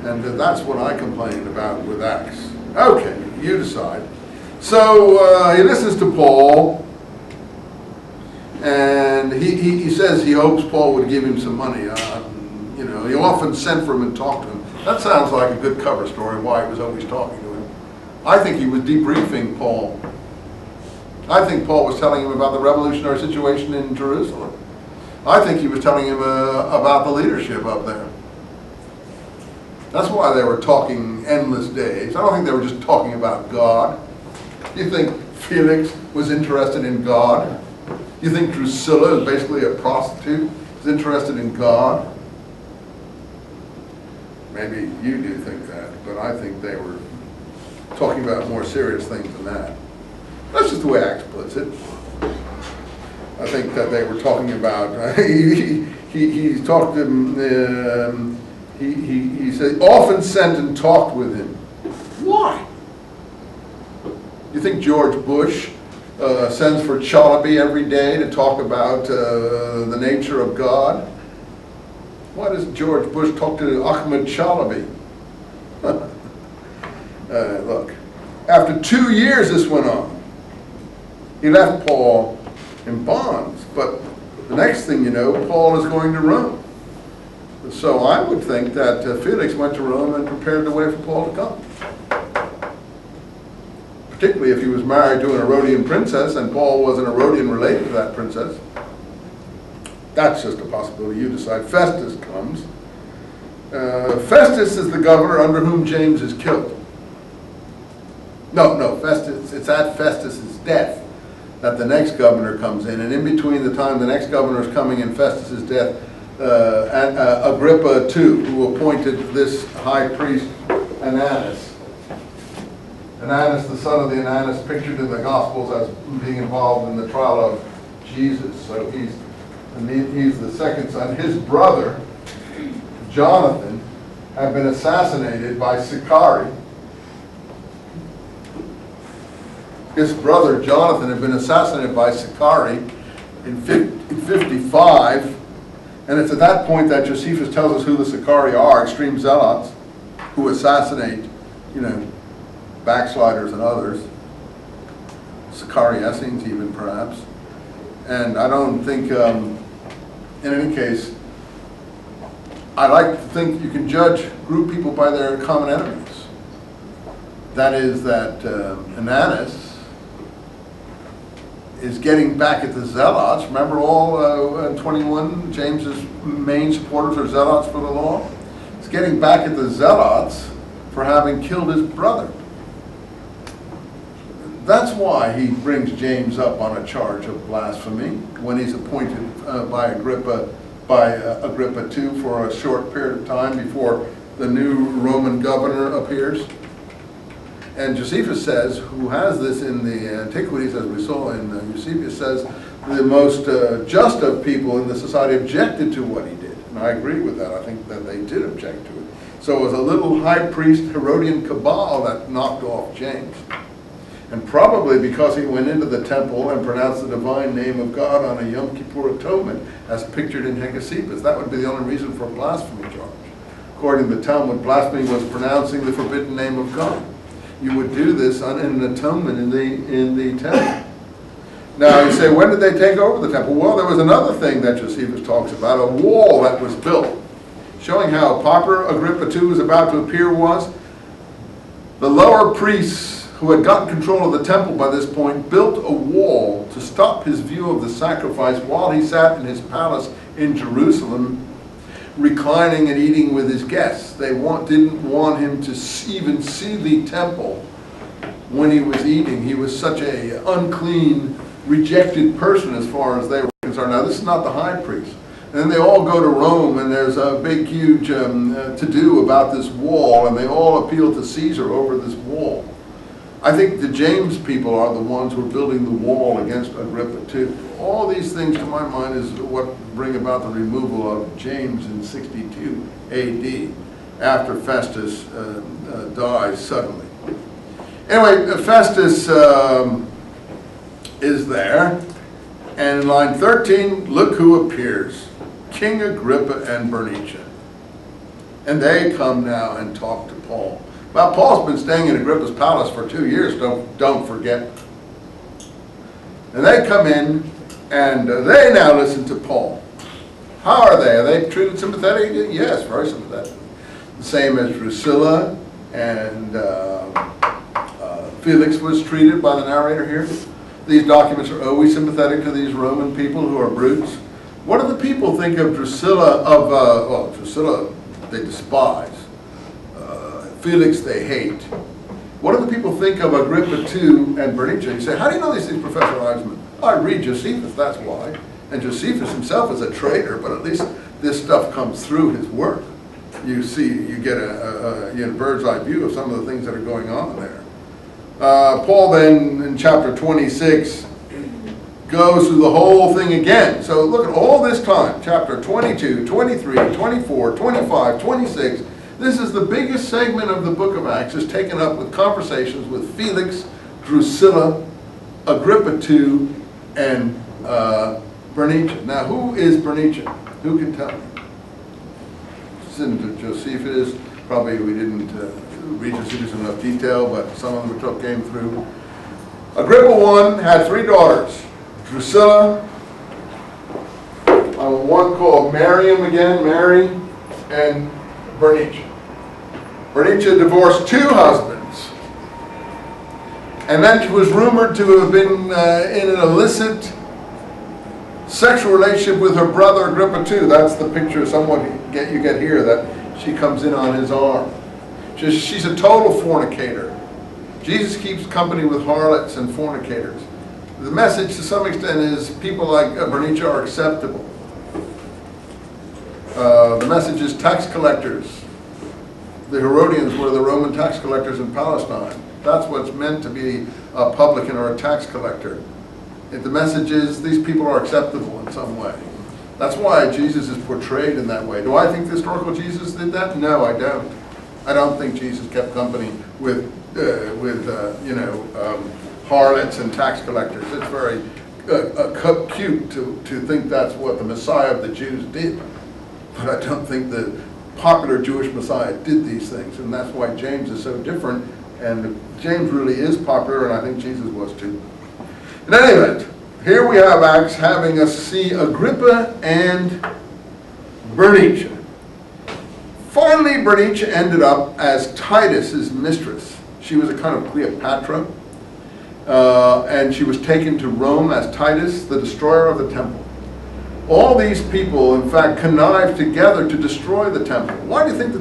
And that's what I complained about with Acts. Okay, you decide. So he listens to Paul, and he says he hopes Paul would give him some money. You know, he often sent for him and talked to him. That sounds like a good cover story, why he was always talking to him. I think he was debriefing Paul. I think Paul was telling him about the revolutionary situation in Jerusalem. I think he was telling him about the leadership up there. That's why they were talking endless days. I don't think they were just talking about God. You think Felix was interested in God? You think Drusilla is basically a prostitute, is interested in God? Maybe you do think that, but I think they were talking about more serious things than that. That's just the way Acts puts it. I think that they were talking about, he talked to him, he said, often sent and talked with him. Why? You think George Bush sends for Chalabi every day to talk about the nature of God? Why does George Bush talk to Ahmed Chalabi? Look, after 2 years this went on. He left Paul in bonds, but the next thing you know, Paul is going to Rome. So I would think that Felix went to Rome and prepared the way for Paul to come. Particularly if he was married to an Herodian princess and Paul was an Herodian related to that princess. That's just a possibility. You decide. Festus comes. Festus is the governor under whom James is killed. No, Festus. It's at Festus's death that the next governor comes in, and in between the time the next governor is coming and Festus's death, Agrippa II, who appointed this high priest Ananus. Ananus, the son of the Ananus pictured in the Gospels as being involved in the trial of Jesus. So he's the second son. His brother, Jonathan, had been assassinated by Sicarii. His brother, Jonathan, had been assassinated by Sicarii in 55. And it's at that point that Josephus tells us who the Sicarii are, extreme zealots who assassinate, backsliders and others. Sicarii Essenes even, perhaps. And I don't think, in any case, I like to think you can judge group people by their common enemies. That is that Ananus is getting back at the zealots. Remember all 21, James's main supporters are zealots for the law? He's getting back at the zealots for having killed his brother. That's why he brings James up on a charge of blasphemy when he's appointed by Agrippa II for a short period of time before the new Roman governor appears. And Josephus says, who has this in the Antiquities, as we saw in Eusebius, says the most just of people in the society objected to what he did. And I agree with that. I think that they did object to it. So it was a little high priest Herodian cabal that knocked off James. And probably because he went into the temple and pronounced the divine name of God on a Yom Kippur atonement, as pictured in Hegesippus. That would be the only reason for a blasphemy charge. According to the Talmud, blasphemy was pronouncing the forbidden name of God. You would do this in an atonement in the temple. Now you say, when did they take over the temple? Well, there was another thing that Josephus talks about, a wall that was built, showing how pauper Agrippa II was about to appear was. The lower priests who had gotten control of the temple by this point built a wall to stop his view of the sacrifice while he sat in his palace in Jerusalem, reclining and eating with his guests. They didn't want him to even see the temple when he was eating. He was such an unclean, rejected person as far as they were concerned. Now, this is not the high priest. And then they all go to Rome, and there's a big, huge to-do about this wall, and they all appeal to Caesar over this wall. I think the James people are the ones who are building the wall against Agrippa too. All these things, to my mind, is what bring about the removal of James in 62 AD, after Festus dies suddenly. Anyway, Festus is there, and in line 13, look who appears. King Agrippa and Bernice. And they come now and talk to Paul. Well, Paul's been staying in Agrippa's palace for 2 years, don't forget. And they come in, and they now listen to Paul. How are they? Are they treated sympathetically? Yes, very sympathetically. The same as Drusilla and Felix was treated by the narrator here. These documents are always sympathetic to these Roman people who are brutes. What do the people think of Drusilla? Well, Drusilla they despise. Felix they hate. What do the people think of Agrippa II and Bernice? You say, how do you know these things, Professor Eisenman? I read Josephus, that's why. And Josephus himself is a traitor, but at least this stuff comes through his work. You see, you get a bird's eye view of some of the things that are going on there. Paul then, in chapter 26, goes through the whole thing again. So look at all this time, chapter 22, 23, 24, 25, 26. This is the biggest segment of the book of Acts, is taken up with conversations with Felix, Drusilla, Agrippa II, and Bernice. Now, who is Bernice? Who can tell me? It's in Josephus. Probably we didn't read Josephus in enough detail, but some of them came through. Agrippa I had 3 daughters. Drusilla, one called Mary, and Bernice. Bernice divorced 2 husbands. And then she was rumored to have been in an illicit sexual relationship with her brother Agrippa II. That's the picture somewhat you get here, that she comes in on his arm. She's a total fornicator. Jesus keeps company with harlots and fornicators. The message to some extent is people like Bernice are acceptable. The message is tax collectors. The Herodians were the Roman tax collectors in Palestine. That's what's meant to be a publican or a tax collector. The message is these people are acceptable in some way. That's why Jesus is portrayed in that way. Do I think the historical Jesus did that? No, I don't. I don't think Jesus kept company with harlots and tax collectors. It's very cute to think that's what the Messiah of the Jews did. But I don't think the popular Jewish Messiah did these things, and that's why James is so different. And James really is popular, and I think Jesus was too. In any event, here we have Acts having us see Agrippa and Bernice. Finally, Bernice ended up as Titus's mistress. She was a kind of Cleopatra, and she was taken to Rome as Titus, the destroyer of the temple. All these people, in fact, connived together to destroy the temple. Why do you think that